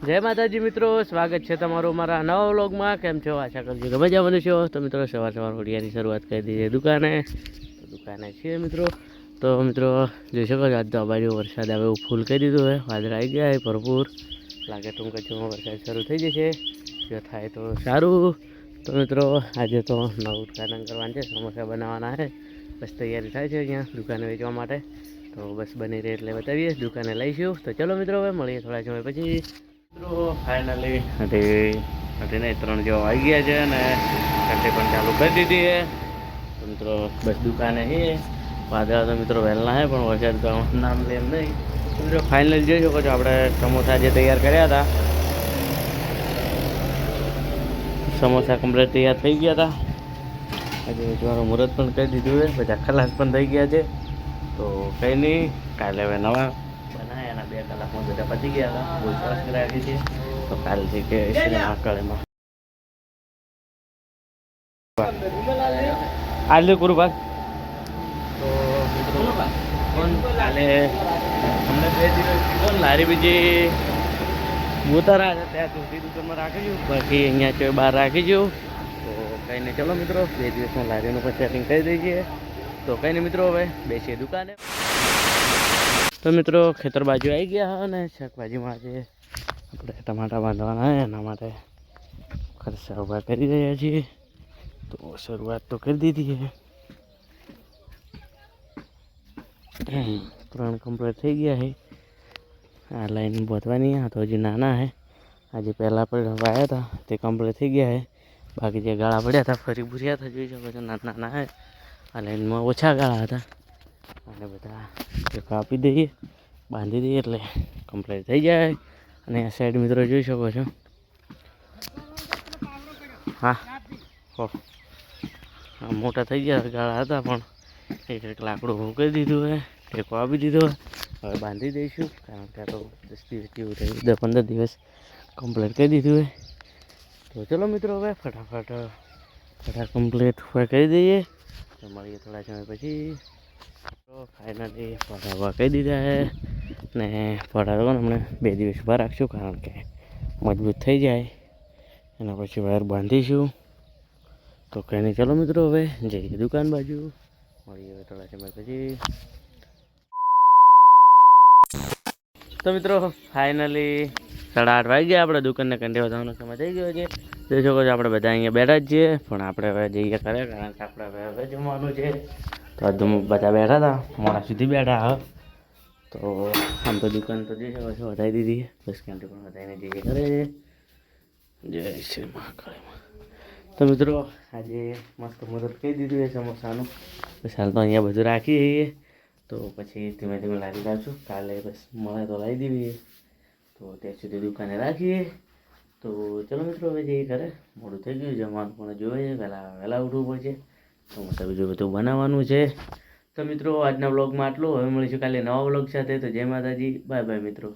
જય માતાજી મિત્રો, સ્વાગત છે તમારું મારા નવા વ્લોગમાં. કેમ છો? આશા કરજો કે મજામાં છો. તો મિત્રો સવાર હોડિયાની શરૂઆત કરી દીધી દુકાને. તો દુકાને છીએ મિત્રો. તો મિત્રો જોઈ શકો છો, આજ તો આ બાજુ વરસાદ આવે એવું ફૂલ કરી દીધું હોય. વાદળ આવી ગયા હોય ભરપૂર. લાગે ટૂંક જ વરસાદ શરૂ થઈ જશે. જો થાય તો સારું. તો મિત્રો આજે તો નવું ઉદઘાટન કરવાનું છે, સમોસા બનાવવાના છે. બસ તૈયારી થાય છે અહીંયા દુકાને વેચવા માટે. તો બસ બની રહે એટલે બતાવીએ, દુકાને લઈશું. તો ચલો મિત્રો, હવે મળીએ થોડા સમય પછી. મિત્રો ફાઇનલી હટીને 3 જેવા આવી ગયા છે અને ઘંટી પણ ચાલુ કરી દીધી છે. તો મિત્રો બસ દુકાને છે. વાદળા તો મિત્રો વહેલા છે, પણ વરસાદ તો નામ લે એમ નહીં. તો મિત્રો ફાઇનલી જોઈ શકો છો, આપણે સમોસા જે તૈયાર કર્યા હતા, સમોસા કમ્પ્લીટ તૈયાર થઈ ગયા હતા. આજે વેચવાનું મુહૂર્ત પણ કરી દીધું છે, બધા ખલાસ પણ થઈ ગયા છે. તો કંઈ નહીં, કાલે હવે નવા બનાવ્યા એના 2 કલાકમાં બધા પતી ગયા હતા. બહુ સરસ કરાવી છે. તો કાલથી કે આકળેમાં આજે કરું ભાગ. તો મિત્રો કાલે અમને 2 દિવસ કોણ લારી બીજી ઉતારા છે ત્યાં સુધી દુકાનમાં રાખીશું, બાકી અહીંયા છે બહાર રાખીશું. તો કંઈ નહીં, ચલો મિત્રો 2 દિવસમાં લારીનું પણ સેટિંગ કરી દઈએ. તો કંઈ નહીં મિત્રો, હવે બેસીએ દુકાને. તો મિત્રો ખેતર બાજુ આવી ગયા અને શાકભાજીમાં આજે આપણે ટમાટા બાંધવાના હોય, એના માટે ખર્ચા ઊભા કરી રહ્યા છીએ. તો શરૂઆત તો કરી દીધી છે. 3 કમ્પ્લીટ થઈ ગયા છે. આ લાઈન બોધવાની, આ તો હજી નાના છે. આજે પહેલાં પણ આવ્યા હતા તે કમ્પ્લીટ થઈ ગયા છે. બાકી જે ગાળા પડ્યા હતા ફરી ભૂર્યા હતા, જોઈ શકો છો નાના નાના છે. આ લાઈનમાં ઓછા ગાળા હતા અને બધા કાપી દઈએ, બાંધી દઈએ એટલે કમ્પ્લીટ થઈ જાય. અને આ સાઈડ મિત્રો જોઈ શકો છો. હા હો, આ મોટા થઈ ગયા ગાળા હતા, પણ એક લાકડું ઊભું કરી દીધું હોય, ટેકો આપી દીધો. હવે બાંધી દઈશું, કારણ કે આ તો 10 દિવસ જેવું થયું, 10-15 દિવસ કમ્પ્લીટ કરી દીધું હોય. તો ચલો મિત્રો, હવે ફટાફટ કમ્પ્લીટ કરી દઈએ. તો મળીએ થોડા સમય પછી. તો ફાઇનલી ફટાફટ કહી દીધા છે ને ફટાફટ હમણાં 2 દિવસ ઊભા રાખશું, કારણ કે મજબૂત થઈ જાય એના પછી વાયર બાંધીશું. તો કંઈ નહીં, ચલો મિત્રો હવે જઈએ દુકાન બાજુ. મળીએ હવે થોડા સમય પછી. તો મિત્રો ફાઇનલી 8:30 વાગી ગયા. આપણે દુકાનને કંઠે વધવાનો સમય થઈ ગયો છે. જોઈ શકો છો આપણે બધા અહીંયા બેઠા જ છીએ, પણ આપણે હવે જઈએ કરે, કારણ કે આપણે હવે જમવાનું છે. તો બધા બેઠા હતા, મોડા સુધી બેઠા. હા, તો આમ તો દુકાન તો જોઈ શકો છો વધારી દીધી, બસ કંઠે પણ વધારીને જઈએ કરે છે. જય શ્રી મહાકાળીમાં. તો મિત્રો આજે મસ્ત મુહૂર્ત કહી દીધું છે સમોસાનું. બસ હાલ તો અહીંયા બધું રાખી દઈએ, તો પછી ધીમે ધીમે લાવી લાવશું. કાલે બસ મળે તો લાવી દેવી. તો ત્યાં સુધી દુકાને રાખીએ. તો ચલો મિત્રો હવે જઈએ ઘરે, મોડું થઈ ગયું, જમવાનું પણ જોઈએ, વહેલા ઉઠવું પડશે. સમોસા બીજું બધું બનાવવાનું છે. તો મિત્રો આજના વ્લોગમાં આટલું. હવે મળીશું કાલે નવા વ્લોગ સાથે. તો જય માતાજી, બાય બાય મિત્રો.